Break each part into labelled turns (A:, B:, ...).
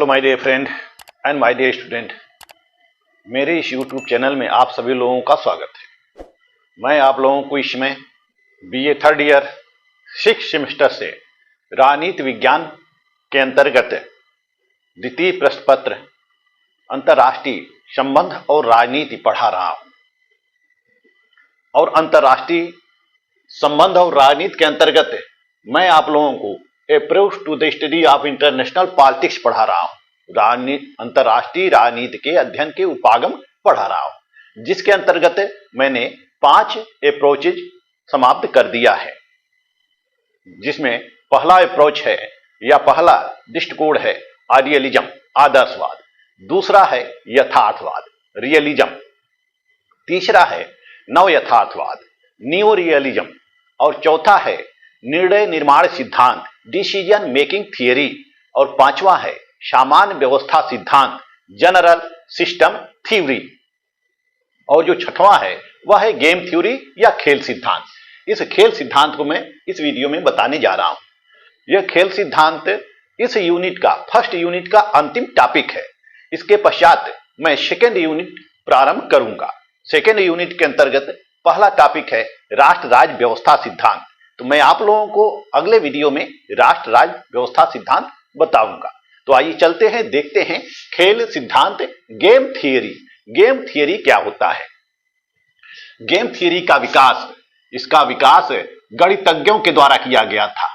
A: Hello my dear friend and my dear student, मेरे इस YouTube channel में आप सभी लोगों का स्वागत है। मैं आप लोगों को इसमें BA third year 6th semester से राजनीति विज्ञान के अंतर्गत द्वितीय प्रश्न पत्र अंतर्राष्ट्रीय संबंध और राजनीति पढ़ा रहा हूं। और अंतर्राष्ट्रीय संबंध और राजनीति के अंतर्गत मैं आप लोगों को approach to the study of international politics पढ़ा रहा हूं। अंतर्राष्ट्रीय राजनीति के अध्ययन के उपागम पढ़ा रहा हूं, जिसके अंतर्गत मैंने 5 अप्रोचेज समाप्त कर दिया है। जिसमें पहला अप्रोच है या पहला दृष्टिकोण है आइडियलिज्म, आदर्शवाद। दूसरा है यथार्थवाद, रियलिज्म। तीसरा है नव यथार्थवाद, न्यू रियलिज्म। और चौथा है निर्णय निर्माण सिद्धांत, डिसीजन मेकिंग थियरी। और पांचवा है सामान्य व्यवस्था सिद्धांत, जनरल सिस्टम थ्योरी। और जो छठवां है वह है गेम थ्योरी या खेल सिद्धांत। इस खेल सिद्धांत को मैं इस वीडियो में बताने जा रहा हूं। यह खेल सिद्धांत इस यूनिट का फर्स्ट यूनिट का अंतिम टॉपिक है। इसके पश्चात मैं सेकेंड यूनिट प्रारंभ करूंगा। सेकेंड यूनिट के अंतर्गत पहला टॉपिक है राष्ट्र राज्य व्यवस्था सिद्धांत। तो मैं आप लोगों को अगले वीडियो में राष्ट्र राज्य व्यवस्था सिद्धांत बताऊंगा। तो आइए चलते हैं, देखते हैं खेल सिद्धांत, गेम थियरी। गेम थियरी क्या होता है? गेम थियरी का विकास, इसका विकास गणितज्ञों के द्वारा किया गया था।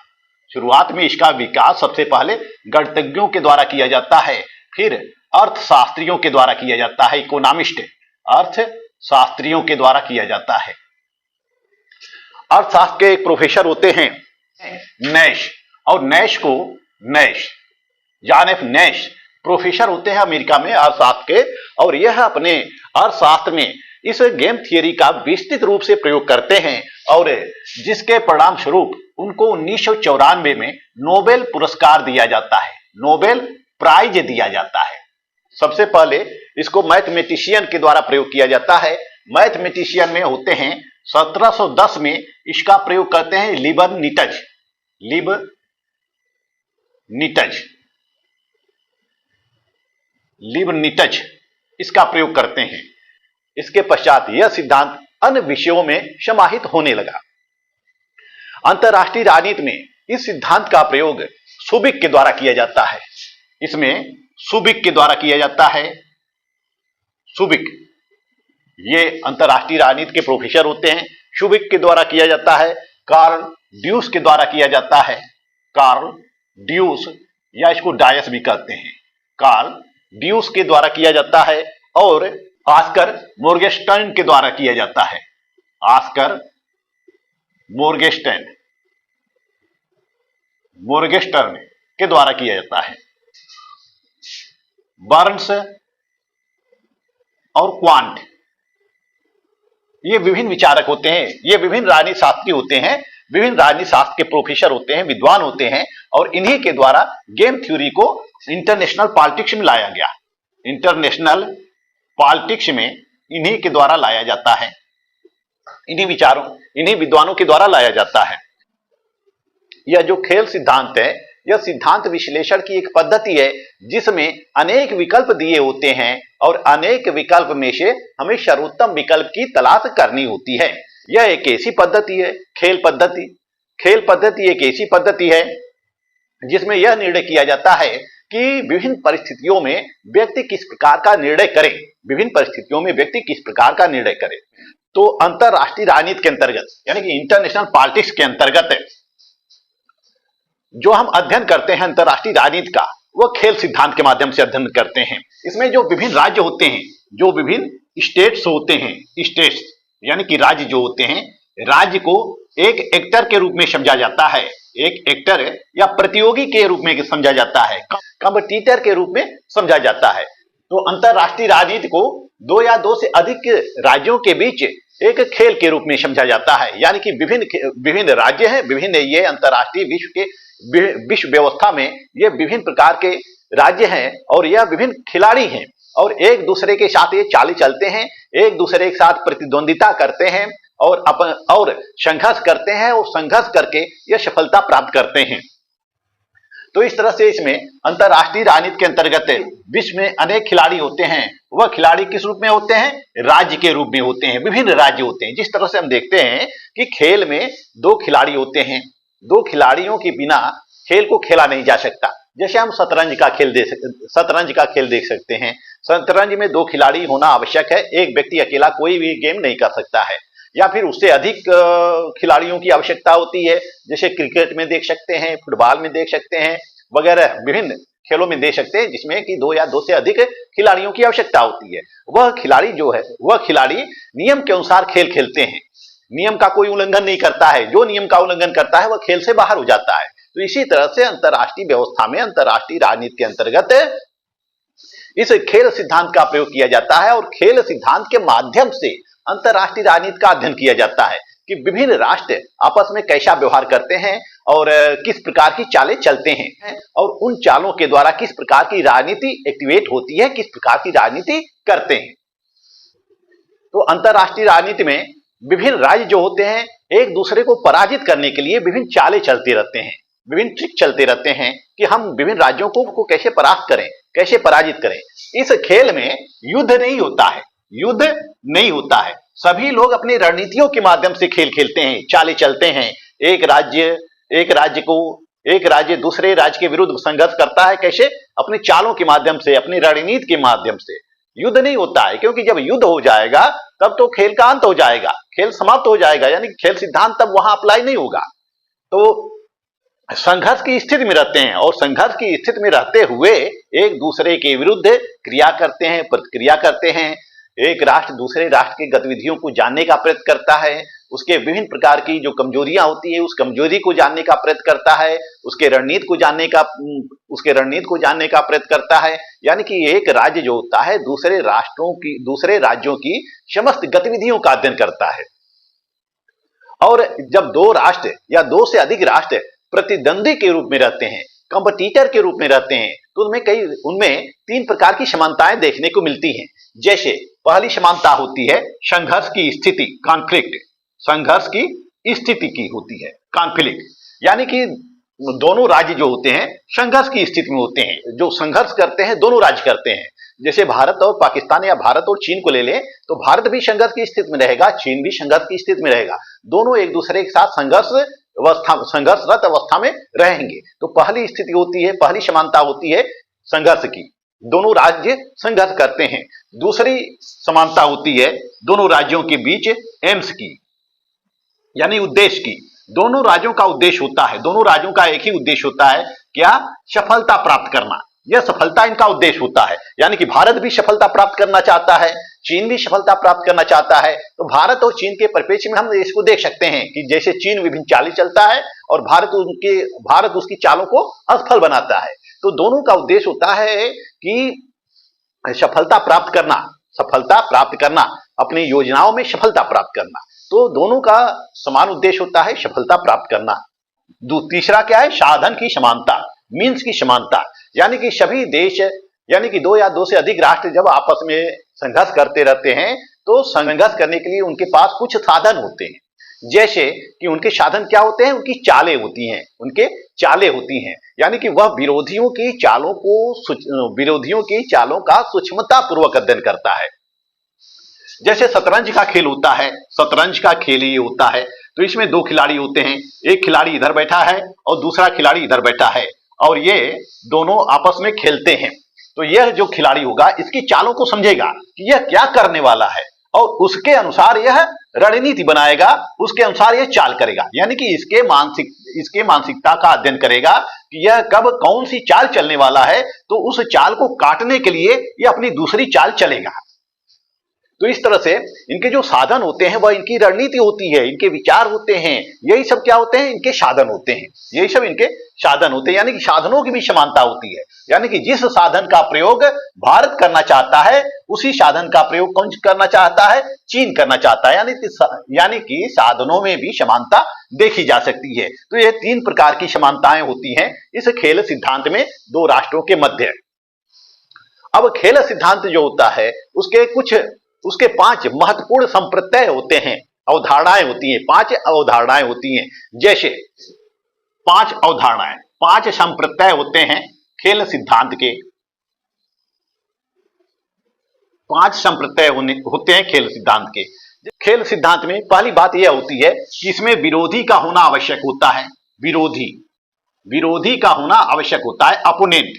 A: शुरुआत में इसका विकास सबसे पहले गणितज्ञों के द्वारा किया जाता है, फिर अर्थशास्त्रियों के द्वारा किया जाता है, इकोनॉमिस्ट अर्थशास्त्रियों के द्वारा किया जाता है। अर्थशास्त्र के एक प्रोफेसर होते हैं नैश, और जॉन एफ नैश प्रोफेसर होते हैं अमेरिका में अर्थशास्त्र के। और यह अपने अर्थशास्त्र में इस गेम थियरी का विस्तृत रूप से प्रयोग करते हैं, और जिसके परिणाम स्वरूप उनको 1994 में नोबेल पुरस्कार दिया जाता है, नोबेल प्राइज दिया जाता है। सबसे पहले इसको मैथमेटिशियन के द्वारा प्रयोग किया जाता है। मैथमेटिशियन में होते हैं 1710 में इसका प्रयोग करते हैं लीबनिटज इसका प्रयोग करते हैं। इसके पश्चात यह सिद्धांत अन्य विषयों में समाहित होने लगा। अंतरराष्ट्रीय राजनीति में इस सिद्धांत का प्रयोग सुबिक के द्वारा किया जाता है। इसमें सुबिक के द्वारा किया जाता है। सुबिक ये अंतरराष्ट्रीय राजनीति के प्रोफेसर होते हैं। सुबिक के द्वारा किया जाता है, कार्ल ड्यूस के द्वारा किया जाता है। कार्ल ड्यूस या इसको डायस भी कहते हैं, कार्ल ड्यूस के द्वारा किया जाता है। और ऑस्कर मोर्गेनस्टर्न के द्वारा किया जाता है, ऑस्कर मोर्गेनस्टर्न के द्वारा किया जाता है। बर्न्स और क्वांट ये विभिन्न विचारक होते हैं, ये विभिन्न राजनीति शास्त्री होते हैं, विभिन्न राजनीति शास्त्र के प्रोफेसर होते हैं, विद्वान होते हैं। और इन्हीं के द्वारा गेम थ्योरी को इंटरनेशनल पॉलिटिक्स में लाया गया। इंटरनेशनल पॉलिटिक्स में इन्हीं के द्वारा लाया जाता है, इन्हीं विद्वानों के द्वारा लाया जाता है। यह जो खेल सिद्धांत है, यह सिद्धांत विश्लेषण की एक पद्धति है जिसमें अनेक विकल्प दिए होते हैं, और अनेक विकल्प में से हमें सर्वोत्तम विकल्प की तलाश करनी होती है। यह एक ऐसी पद्धति है, खेल पद्धति एक ऐसी पद्धति है जिसमें यह निर्णय किया जाता है कि विभिन्न परिस्थितियों में व्यक्ति किस प्रकार का निर्णय करे। तो अंतरराष्ट्रीय राजनीति के अंतर्गत यानी कि इंटरनेशनल पॉलिटिक्स के अंतर्गत जो हम अध्ययन करते हैं अंतरराष्ट्रीय राजनीति का, वह खेल सिद्धांत के माध्यम से अध्ययन करते हैं। इसमें जो विभिन्न राज्य होते हैं, जो विभिन्न स्टेट्स होते हैं, स्टेट्स यानी कि राज्य जो होते हैं, राज्य को एक एक्टर के रूप में समझा जाता है, एक एक्टर या प्रतियोगी के रूप में समझा जाता है, कॉम्पिटिटर के रूप में समझा जाता है। तो अंतरराष्ट्रीय राजनीति को 2 या 2 से अधिक राज्यों के बीच एक खेल के रूप में समझा जाता है। यानी कि विभिन्न राज्य हैं, विभिन्न ये अंतरराष्ट्रीय विश्व व्यवस्था में ये विभिन्न प्रकार के राज्य हैं, और यह विभिन्न खिलाड़ी हैं, और एक दूसरे के साथ ये चाल चलते हैं, एक दूसरे के साथ प्रतिद्वंदिता करते हैं, और संघर्ष करते हैं, और संघर्ष करके ये सफलता प्राप्त करते हैं। तो इस तरह से इसमें अंतरराष्ट्रीय राजनीति के अंतर्गत विश्व में अनेक खिलाड़ी होते हैं। वह खिलाड़ी किस रूप में होते हैं? राज्य के रूप में होते हैं, विभिन्न राज्य होते हैं। जिस तरह से हम देखते हैं कि खेल में दो खिलाड़ी होते हैं, दो खिलाड़ियों के बिना खेल को खेला नहीं जा सकता। जैसे हम शतरंज का खेल देख सकते हैं। शतरंज में दो खिलाड़ी होना आवश्यक है, एक व्यक्ति अकेला कोई भी गेम नहीं कर सकता है, या फिर उससे अधिक खिलाड़ियों की आवश्यकता होती है। जैसे क्रिकेट में देख सकते हैं, फुटबॉल में देख सकते हैं, वगैरह विभिन्न खेलों में देख सकते हैं जिसमें कि दो या दो से अधिक खिलाड़ियों की आवश्यकता होती है। वह खिलाड़ी जो है, वह खिलाड़ी नियम के अनुसार खेल खेलते हैं, नियम का कोई उल्लंघन नहीं करता है। जो नियम का उल्लंघन करता है वह खेल से बाहर हो जाता है। तो इसी तरह से अंतरराष्ट्रीय व्यवस्था में अंतरराष्ट्रीय राजनीति के अंतर्गत इस खेल सिद्धांत का प्रयोग किया जाता है, और खेल सिद्धांत के माध्यम से अंतरराष्ट्रीय राजनीति का अध्ययन किया जाता है कि विभिन्न राष्ट्र आपस में कैसा व्यवहार करते हैं और किस प्रकार की चालें चलते हैं, और उन चालों के द्वारा किस प्रकार की राजनीति एक्टिवेट होती है, किस प्रकार की राजनीति करते हैं। तो अंतरराष्ट्रीय राजनीति में विभिन्न राज्य जो होते हैं एक दूसरे को पराजित करने के लिए विभिन्न चालें चलते रहते हैं, विभिन्न ट्रिक चलते रहते हैं कि हम विभिन्न राज्यों को कैसे परास्त करें, कैसे पराजित करें। इस खेल में युद्ध नहीं होता है, युद्ध नहीं होता है। सभी लोग अपनी रणनीतियों के माध्यम से खेल खेलते हैं, चालें चलते हैं। एक राज्य दूसरे राज्य के विरुद्ध संघर्ष करता है, कैसे? अपनी चालों के माध्यम से, अपनी रणनीति के माध्यम से। युद्ध नहीं होता है, क्योंकि जब युद्ध हो जाएगा तब तो खेल का अंत हो जाएगा, खेल समाप्त हो जाएगा, यानी खेल सिद्धांत तब वहां अप्लाई नहीं होगा। तो संघर्ष की स्थिति में रहते हैं, और संघर्ष की स्थिति में रहते हुए एक दूसरे के विरुद्ध क्रिया करते हैं, प्रतिक्रिया करते हैं। एक राष्ट्र दूसरे राष्ट्र की गतिविधियों को जानने का प्रयत्न करता है, उसके विभिन्न प्रकार की जो कमजोरियां होती है उस कमजोरी को जानने का प्रयत्न करता है, उसके रणनीति को जानने का प्रयत्न करता है। यानी कि एक राज्य जो होता है दूसरे राज्यों की समस्त गतिविधियों का अध्ययन करता है। और जब दो राष्ट्र या दो से अधिक राष्ट्र प्रतिद्वंदी के रूप में रहते हैं, कंपटीटर के रूप में रहते हैं, तो उनमें तीन प्रकार की समानताएं देखने को मिलती हैं। जैसे पहली समानता होती है संघर्ष की स्थिति, कॉन्फ्लिक्ट, संघर्ष की स्थिति की होती है कॉन्फ्लिक्ट, यानी कि दोनों राज्य जो होते हैं संघर्ष की स्थिति में होते हैं। जो संघर्ष करते हैं दोनों राज्य करते हैं। जैसे भारत और पाकिस्तान या भारत और चीन को ले लें तो भारत भी संघर्ष की स्थिति में रहेगा, चीन भी संघर्ष की स्थिति में रहेगा। दोनों एक दूसरे के साथ संघर्षरत अवस्था में रहेंगे। तो पहली स्थिति होती है, पहली समानता होती है संघर्ष की, दोनों राज्य संघर्ष करते हैं। दूसरी समानता होती है दोनों राज्यों के बीच एम्स की, यानी उद्देश्य की। दोनों राज्यों का उद्देश्य होता है, दोनों राज्यों का एक ही उद्देश्य होता है, क्या? सफलता प्राप्त करना। यह सफलता इनका उद्देश्य होता है। यानी कि भारत भी सफलता प्राप्त करना चाहता है, चीन भी सफलता प्राप्त करना चाहता है। तो भारत और चीन के परिप्रेक्ष्य में हम इसको देख सकते हैं कि जैसे चीन विभिन्न चालें चलता है और भारत उसकी चालों को असफल बनाता है। तो दोनों का उद्देश्य होता है कि सफलता प्राप्त करना, अपनी योजनाओं में सफलता प्राप्त करना। तो दोनों का समान उद्देश्य होता है सफलता प्राप्त करना। तीसरा क्या है? साधन की समानता, मीन्स की समानता। यानी कि सभी देश, यानी कि दो या दो से अधिक राष्ट्र जब आपस में संघर्ष करते रहते हैं तो संघर्ष करने के लिए उनके पास कुछ साधन होते हैं। जैसे कि उनके साधन क्या होते हैं? उनकी चालें होती हैं, यानी कि वह विरोधियों की चालों का सूक्ष्मता पूर्वक अध्ययन करता है। जैसे शतरंज का खेल होता है, शतरंज का खेल ये होता है, तो इसमें दो खिलाड़ी होते हैं, एक खिलाड़ी इधर बैठा है और दूसरा खिलाड़ी इधर बैठा है, और ये दोनों आपस में खेलते हैं। तो यह जो खिलाड़ी होगा इसकी चालों को समझेगा कि यह क्या करने वाला है, और उसके अनुसार यह रणनीति बनाएगा, उसके अनुसार यह चाल करेगा। यानी कि इसके मानसिकता का अध्ययन करेगा कि यह कब कौन सी चाल चलने वाला है, तो उस चाल को काटने के लिए यह अपनी दूसरी चाल चलेगा। तो इस तरह से इनके जो साधन होते हैं वह इनकी रणनीति होती है, इनके विचार होते हैं, यही सब क्या होते हैं? इनके साधन होते हैं, यही सब इनके साधन होते हैं। यानी कि साधनों की भी समानता होती है। यानी कि जिस साधन का प्रयोग भारत करना चाहता है उसी साधन का प्रयोग कौन करना चाहता है? चीन करना चाहता है। यानी कि साधनों में भी समानता देखी जा सकती है। तो ये तीन प्रकार की समानताएं होती हैं इस खेल सिद्धांत में दो राष्ट्रों के मध्य। अब खेल सिद्धांत जो होता है उसके 5 महत्वपूर्ण संप्रत्यय होते हैं, अवधारणाएं होती हैं, 5 अवधारणाएं होती हैं। जैसे 5 अवधारणाएं, 5 संप्रत्यय होते हैं खेल सिद्धांत के। 5 संप्रत्यय होते हैं खेल सिद्धांत के। खेल सिद्धांत में पहली बात यह होती है कि इसमें विरोधी का होना आवश्यक होता है। विरोधी का होना आवश्यक होता है। अपोनेंट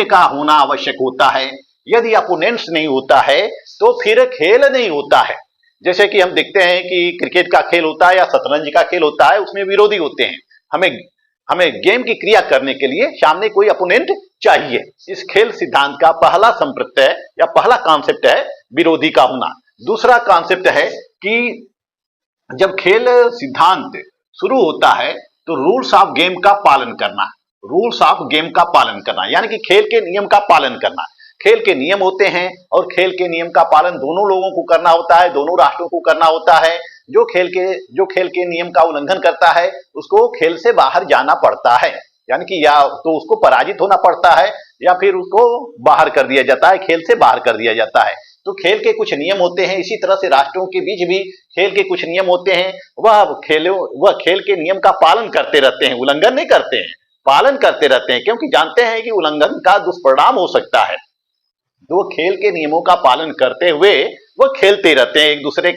A: का होना आवश्यक होता है। यदि अपोनेंट्स नहीं होता है तो फिर खेल नहीं होता है। जैसे कि हम देखते हैं कि क्रिकेट का खेल होता है या शतरंज का खेल होता है, उसमें विरोधी होते हैं। हमें गेम की क्रिया करने के लिए सामने कोई अपोनेंट चाहिए। इस खेल सिद्धांत का पहला संप्रत्यय या पहला कॉन्सेप्ट है विरोधी का होना। दूसरा कॉन्सेप्ट है कि जब खेल सिद्धांत शुरू होता है तो रूल्स ऑफ गेम का पालन करना, यानी कि खेल के नियम का पालन करना। खेल के नियम होते हैं और खेल के नियम का पालन दोनों लोगों को करना होता है, दोनों राष्ट्रों को करना होता है। जो खेल के नियम का उल्लंघन करता है उसको खेल से बाहर जाना पड़ता है, यानी कि या तो उसको पराजित होना पड़ता है या फिर उसको बाहर कर दिया जाता है, खेल से बाहर कर दिया जाता है। तो खेल के कुछ नियम होते हैं। इसी तरह से राष्ट्रों के बीच भी खेल के कुछ नियम होते हैं। वह खेल के नियम का पालन करते रहते हैं, उल्लंघन नहीं करते हैं, पालन करते रहते हैं, क्योंकि जानते हैं कि उल्लंघन का दुष्परिणाम हो सकता है। तो खेल के नियमों का पालन करते हुए वह खेलते रहते हैं, एक दूसरे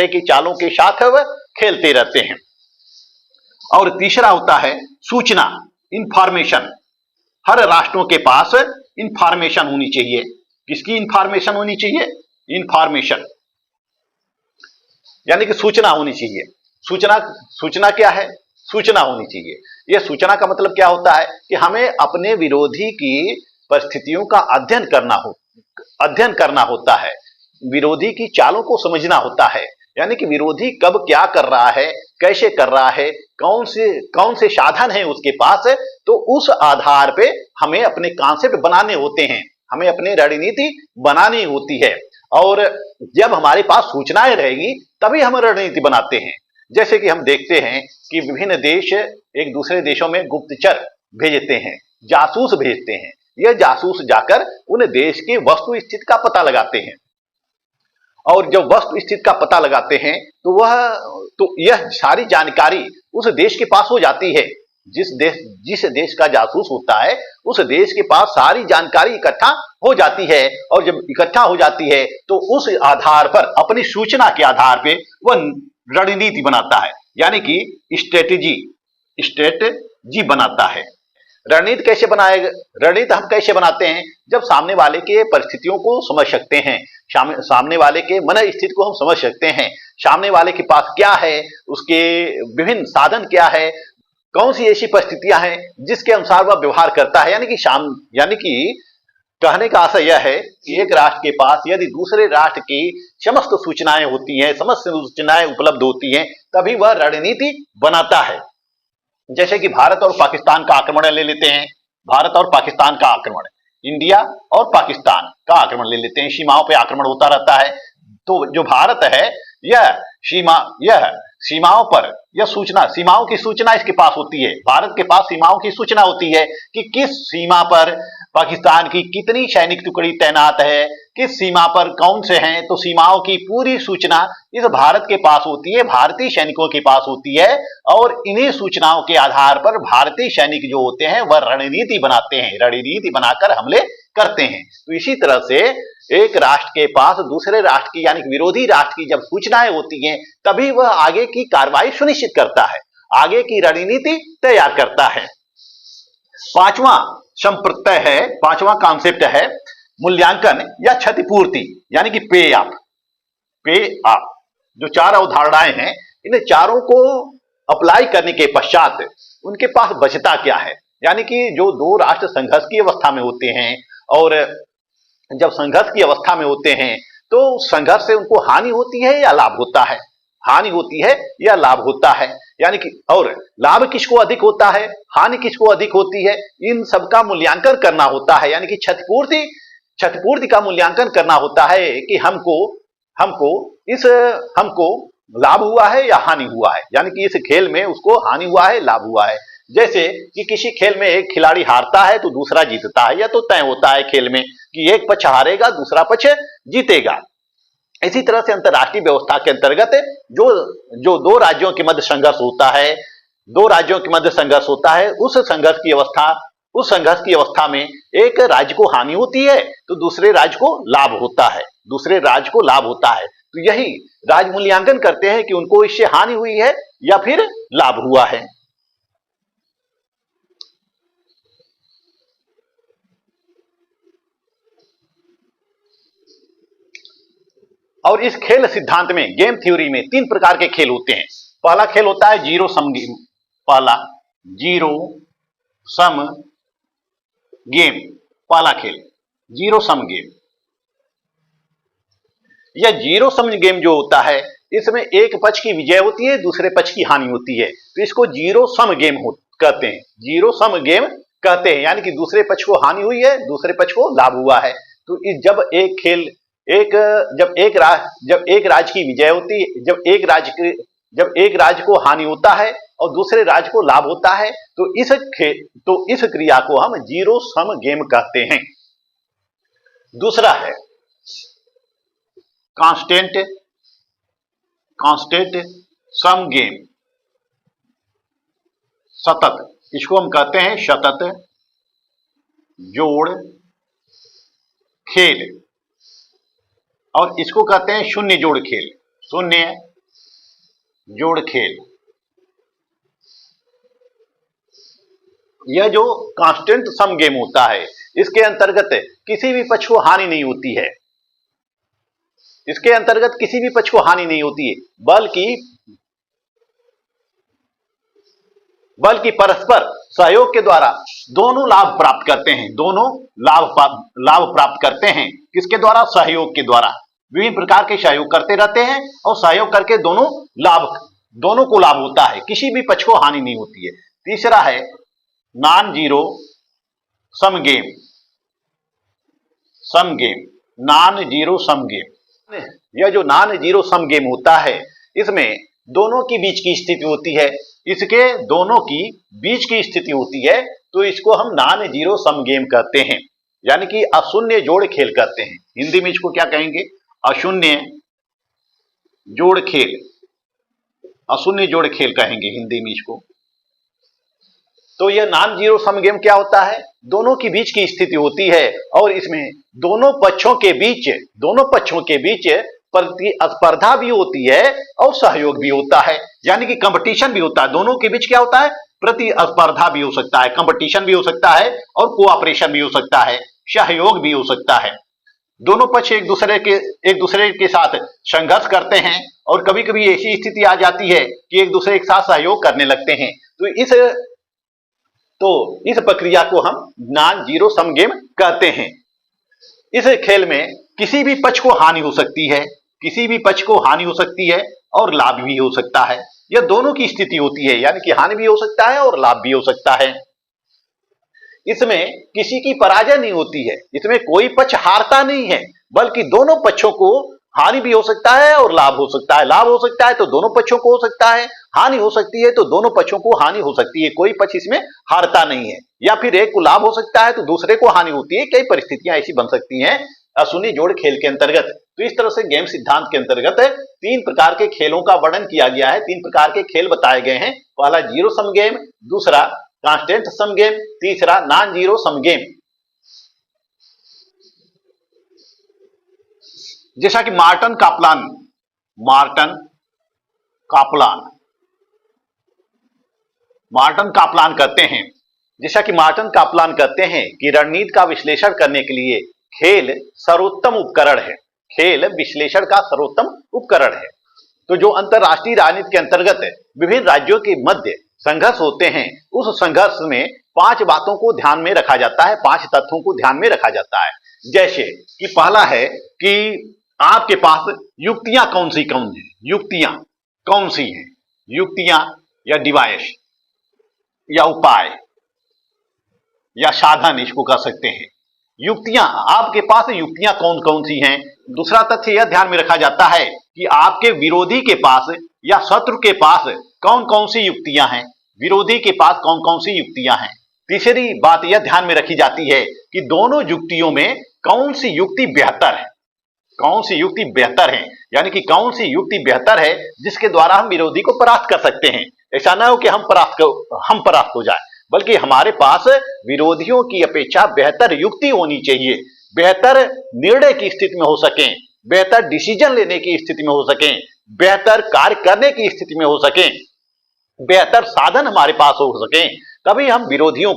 A: की चालों के साथ वह खेलते रहते हैं। और तीसरा होता है सूचना, इंफॉर्मेशन। हर राष्ट्रों के पास इंफॉर्मेशन होनी चाहिए। किसकी इंफॉर्मेशन होनी चाहिए? इंफॉर्मेशन यानी कि सूचना होनी चाहिए। सूचना क्या है? सूचना होनी चाहिए। यह सूचना का मतलब क्या होता है कि हमें अपने विरोधी की परिस्थितियों का अध्ययन करना होता है, विरोधी की चालों को समझना होता है, यानी कि विरोधी कब क्या कर रहा है, कैसे कर रहा है, कौन से साधन है उसके पास, तो उस आधार पे हमें अपने कॉन्सेप्ट बनाने होते हैं, हमें अपनी रणनीति बनानी होती है। और जब हमारे पास सूचनाएं रहेगी तभी हम रणनीति बनाते हैं। जैसे कि हम देखते हैं कि विभिन्न देश एक दूसरे देशों में गुप्तचर भेजते हैं, जासूस भेजते हैं। यह जासूस जाकर उन देश की वस्तु स्थिति का पता लगाते हैं, और जब वस्तु स्थिति का पता लगाते हैं तो यह सारी जानकारी उस देश के पास हो जाती है। जिस देश का जासूस होता है उस देश के पास सारी जानकारी इकट्ठा हो जाती है, और जब इकट्ठा हो जाती है तो उस आधार पर, अपनी सूचना के आधार पर वह रणनीति बनाता है, यानी कि स्ट्रेटेजी बनाता है। रणनीति कैसे बनाएगा? रणनीति हम कैसे बनाते हैं? जब सामने वाले के परिस्थितियों को समझ सकते हैं, सामने वाले के मन स्थिति को हम समझ सकते हैं, सामने वाले के पास क्या है, उसके विभिन्न साधन क्या है, कौन सी ऐसी परिस्थितियां हैं जिसके अनुसार वह व्यवहार करता है। यानी कि कहने का आशय यह है कि एक राष्ट्र के पास यदि दूसरे राष्ट्र की समस्त सूचनाएं होती हैं, समस्त सूचनाएं उपलब्ध होती हैं, तभी वह रणनीति बनाता है। जैसे कि भारत और पाकिस्तान का आक्रमण ले लेते हैं, भारत और पाकिस्तान का आक्रमण, इंडिया और पाकिस्तान का आक्रमण ले लेते हैं, सीमाओं पे आक्रमण होता रहता है। तो जो भारत है यह सीमाओं पर सीमाओं की सूचना इसके पास होती है। भारत के पास सीमाओं की सूचना होती है कि किस सीमा पर पाकिस्तान की कितनी सैनिक टुकड़ी तैनात है, किस सीमा पर कौन से हैं, तो सीमाओं की पूरी सूचना इस भारत के पास होती है, भारतीय सैनिकों के पास होती है। और इन्हीं सूचनाओं के आधार पर भारतीय सैनिक जो होते हैं वह रणनीति बनाते हैं, रणनीति बनाकर हमले करते हैं। तो इसी तरह से एक राष्ट्र के पास दूसरे राष्ट्र की, यानी विरोधी राष्ट्र की जब सूचनाएं होती हैं तभी वह आगे की कार्रवाई सुनिश्चित करता है, आगे की रणनीति तैयार करता है। पांचवा कॉन्सेप्ट है मूल्यांकन या क्षतिपूर्ति, यानी कि पे ऑफ। जो 4 अवधारणाएं हैं, इन चारों को अप्लाई करने के पश्चात उनके पास बचता क्या है, यानी कि जो 2 राष्ट्र संघर्ष की अवस्था में होते हैं, और जब संघर्ष की अवस्था में होते हैं तो संघर्ष से उनको हानि होती है या लाभ होता है, हानि होती है या लाभ होता है, यानी कि और लाभ किसको अधिक होता है, हानि किसको अधिक होती है, इन सब का मूल्यांकन करना होता है। यानी कि क्षतिपूर्ति का मूल्यांकन करना होता है कि हमको लाभ हुआ है या हानि हुआ है, यानी कि इस खेल में उसको हानि हुआ है, लाभ हुआ है। जैसे कि किसी खेल में एक खिलाड़ी हारता है तो दूसरा जीतता है, या तो तय होता है खेल में कि एक पक्ष हारेगा दूसरा पक्ष जीतेगा। इसी तरह से अंतरराष्ट्रीय व्यवस्था के अंतर्गत जो 2 राज्यों के मध्य संघर्ष होता है, दो राज्यों के मध्य संघर्ष होता है, उस संघर्ष की अवस्था में एक राज्य को हानि होती है तो दूसरे राज्य को लाभ होता है, दूसरे राज्य को लाभ होता है। तो यही राज्य मूल्यांकन करते हैं कि उनको इससे हानि हुई है या फिर लाभ हुआ है। और इस खेल सिद्धांत में, गेम थ्योरी में 3 प्रकार के खेल होते हैं। पहला खेल होता है जीरो सम गेम। पहला जीरो सम गेम, पहला खेल जीरो सम गेम। यह जीरो सम गेम जो होता है, इसमें एक पक्ष की विजय होती है, दूसरे पक्ष की हानि होती है, तो इसको जीरो सम गेम कहते हैं। जीरो सम गेम कहते हैं, यानी कि दूसरे पक्ष को हानि हुई है, दूसरे पक्ष को लाभ हुआ है। तो जब एक राज्य की विजय होती है, जब एक राज्य को हानि होता है और दूसरे राज्य को लाभ होता है, तो इस क्रिया को हम जीरो सम गेम कहते हैं। दूसरा है कांस्टेंट सम गेम, सतत, इसको हम कहते हैं सतत जोड़ खेल, और इसको कहते हैं शून्य जोड़ खेल। शून्य जोड़ खेल, यह जो कांस्टेंट सम गेम होता है, इसके अंतर्गत किसी भी पक्ष को हानि नहीं होती है, इसके अंतर्गत किसी भी पक्ष को हानि नहीं होती है, बल्कि परस्पर सहयोग के द्वारा दोनों लाभ प्राप्त करते हैं। दोनों लाभ प्राप्त करते हैं किसके द्वारा? सहयोग के द्वारा। विभिन्न प्रकार के सहयोग करते रहते हैं और सहयोग करके दोनों को लाभ होता है, किसी भी पक्ष को हानि नहीं होती है। तीसरा है non zero sum game, non zero sum game. यह जो नॉन जीरो सम गेम होता है, इसमें दोनों की बीच की स्थिति होती है, इसके दोनों की बीच की स्थिति होती है, तो इसको हम नॉन जीरो सम गेम कहते हैं, यानी कि अशून्य जोड़ खेल कहते हैं। हिंदी में इसको क्या कहेंगे? अशून्य जोड़ खेल, अशून्य जोड़ खेल कहेंगे हिंदी में इसको। तो यह नॉन जीरो सम गेम क्या होता है? दोनों की बीच की स्थिति होती है और इसमें दोनों पक्षों के बीच प्रतिस्पर्धा भी होती है और सहयोग भी होता है, यानी कि कंपटीशन भी होता है। दोनों के बीच क्या होता है? प्रतिस्पर्धा भी हो सकता है, कंपटीशन भी हो सकता है और कोऑपरेशन भी हो सकता है, सहयोग भी हो सकता है। दोनों पक्ष एक दूसरे के साथ संघर्ष करते हैं और कभी कभी ऐसी स्थिति आ जाती है कि एक दूसरे के साथ सहयोग करने लगते हैं। तो इस प्रक्रिया को हम नॉन जीरो सम गेम कहते हैं। इस खेल में किसी भी पक्ष को हानि हो सकती है, और लाभ भी हो सकता है। यह दोनों की स्थिति होती है, यानी कि हानि भी हो सकता है और लाभ भी हो सकता है। इसमें किसी की पराजय नहीं होती है, इसमें कोई पक्ष हारता नहीं है, बल्कि दोनों पक्षों को हानि भी हो सकता है और लाभ हो सकता है। लाभ हो सकता है तो दोनों पक्षों को हो सकता है, हानि हो सकती है तो दोनों पक्षों को हानि हो सकती है। कोई पक्ष इसमें हारता नहीं है, या फिर एक को लाभ हो सकता है तो दूसरे को हानि होती है। कई परिस्थितियां ऐसी बन सकती हैं अशून्य जोड़ खेल के अंतर्गत। तो इस तरह से गेम सिद्धांत के अंतर्गत 3 प्रकार के खेलों का वर्णन किया गया है, 3 प्रकार के खेल बताए गए हैं। पहला जीरो सम गेम, दूसरा कांस्टेंट सम गेम, तीसरा नॉन जीरो सम गेम। जैसा कि मार्टन कापलान कहते हैं कि रणनीति का विश्लेषण करने के लिए खेल सर्वोत्तम उपकरण है। खेल विश्लेषण का सर्वोत्तम उपकरण है। तो जो अंतरराष्ट्रीय राजनीति के अंतर्गत विभिन्न राज्यों के मध्य संघर्ष होते हैं, उस संघर्ष में 5 बातों को ध्यान में रखा जाता है, 5 तथ्यों को ध्यान में रखा जाता है। जैसे कि पहला है कि आपके पास युक्तियां कौन सी हैं, युक्तियां या डिवाइस या उपाय या साधन, इसको कह सकते हैं। युक्तियां, आपके पास युक्तियां कौन कौन सी हैं। दूसरा तथ्य यह ध्यान में रखा जाता है कि आपके विरोधी के पास या शत्रु के पास कौन कौन सी युक्तियां हैं, विरोधी के पास कौन कौन सी युक्तियां हैं। तीसरी बात यह ध्यान में रखी जाती है कि दोनों युक्तियों में कौन सी युक्ति बेहतर है, यानी कि कौन सी युक्ति बेहतर है जिसके द्वारा हम विरोधी को परास्त कर सकते हैं। ऐसा ना हो कि हम परास्त हो जाए, बल्कि हमारे पास विरोधियों की अपेक्षा बेहतर युक्ति होनी चाहिए, बेहतर निर्णय की स्थिति में हो सके, बेहतर डिसीजन लेने की स्थिति में हो सके, बेहतर कार्य करने की स्थिति में हो सके, बेहतर साधन हमारे पास हो सके, तभी हम विरोधियों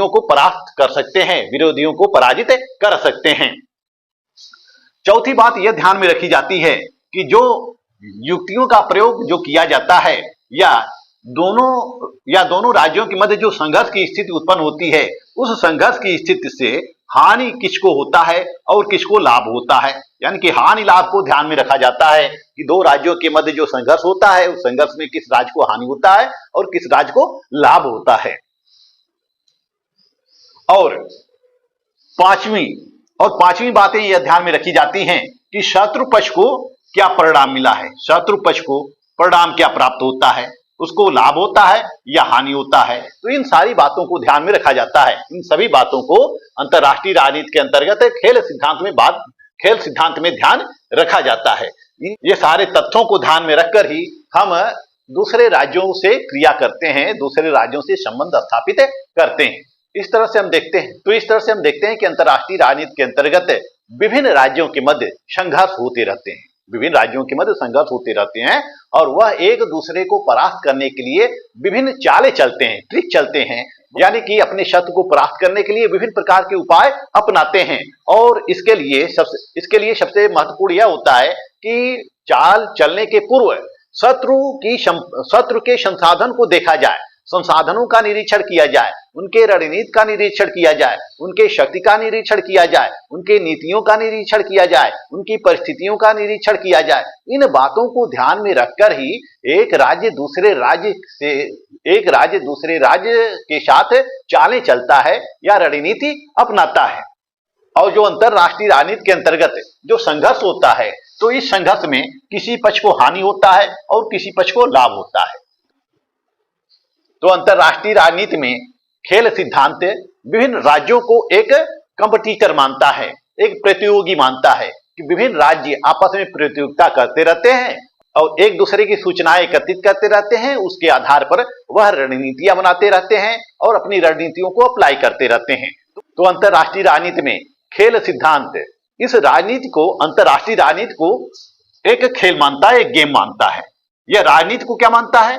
A: को परास्त कर सकते हैं, विरोधियों को पराजित कर सकते हैं। चौथी बात यह ध्यान में रखी जाती है कि जो युक्तियों का प्रयोग जो किया जाता है या दोनों राज्यों के मध्य जो संघर्ष की स्थिति उत्पन्न होती है, उस संघर्ष की स्थिति से हानि किसको होता है और किसको लाभ होता है, यानी कि हानि लाभ को ध्यान में रखा जाता है कि दो राज्यों के मध्य जो संघर्ष होता है उस संघर्ष में किस राज्य को हानि होता है और किस राज्य को लाभ होता है। और पांचवी बातें यह ध्यान में रखी जाती हैं कि शत्रु पक्ष को क्या परिणाम मिला है, शत्रु पक्ष को परिणाम क्या प्राप्त होता है, उसको लाभ होता है या हानि होता है। तो इन सारी बातों को ध्यान में रखा जाता है। इन सभी बातों को अंतरराष्ट्रीय राजनीति के अंतर्गत खेल सिद्धांत में ध्यान रखा जाता है। ये सारे तथ्यों को ध्यान में रखकर ही हम दूसरे राज्यों से क्रिया करते हैं, दूसरे राज्यों से संबंध स्थापित करते हैं। इस तरह से हम देखते हैं कि अंतरराष्ट्रीय राजनीति के अंतर्गत विभिन्न राज्यों के मध्य संघर्ष होते रहते हैं, और वह एक दूसरे को परास्त करने के लिए विभिन्न चालें चलते हैं, ट्रिक चलते हैं, यानी कि अपने शत्रु को परास्त करने के लिए विभिन्न प्रकार के उपाय अपनाते हैं। और इसके लिए सबसे महत्वपूर्ण यह होता है कि चाल चलने के पूर्व शत्रु के संसाधन को देखा जाए, संसाधनों का निरीक्षण किया जाए, उनके रणनीति का निरीक्षण किया जाए, उनके शक्ति का निरीक्षण किया जाए, उनके नीतियों का निरीक्षण किया जाए, उनकी परिस्थितियों का निरीक्षण किया जाए। इन बातों को ध्यान में रखकर ही एक राज्य दूसरे राज्य के साथ चालें चलता है या रणनीति अपनाता है। और जो अंतरराष्ट्रीय राजनीति के अंतर्गत जो संघर्ष होता है, तो इस संघर्ष में किसी पक्ष को हानि होता है और किसी पक्ष को लाभ होता है। तो अंतरराष्ट्रीय राजनीति में खेल सिद्धांत विभिन्न राज्यों को एक कंपटीटर मानता है, एक प्रतियोगी मानता है कि विभिन्न राज्य आपस में प्रतियोगिता करते रहते हैं और एक दूसरे की सूचनाएं एकत्रित करते रहते हैं। उसके आधार पर वह रणनीतियां बनाते रहते हैं और अपनी रणनीतियों को अप्लाई करते रहते हैं। तो अंतरराष्ट्रीय राजनीति में खेल सिद्धांत अंतरराष्ट्रीय राजनीति को एक खेल मानता है, एक गेम मानता है। यह राजनीति को क्या मानता है?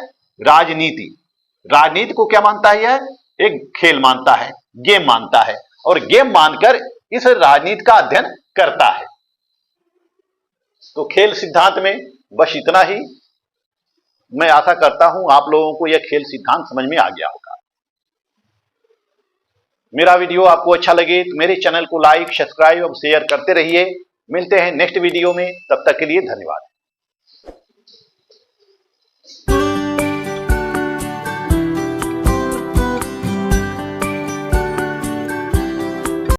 A: राजनीति को क्या मानता है? यह एक खेल मानता है, गेम मानता है, और गेम मानकर इस राजनीति का अध्ययन करता है। तो खेल सिद्धांत में बस इतना ही। मैं आशा करता हूं आप लोगों को यह खेल सिद्धांत समझ में आ गया होगा। मेरा वीडियो आपको अच्छा लगे तो मेरे चैनल को लाइक, सब्सक्राइब और शेयर करते रहिए। मिलते हैं नेक्स्ट वीडियो में, तब तक के लिए धन्यवाद।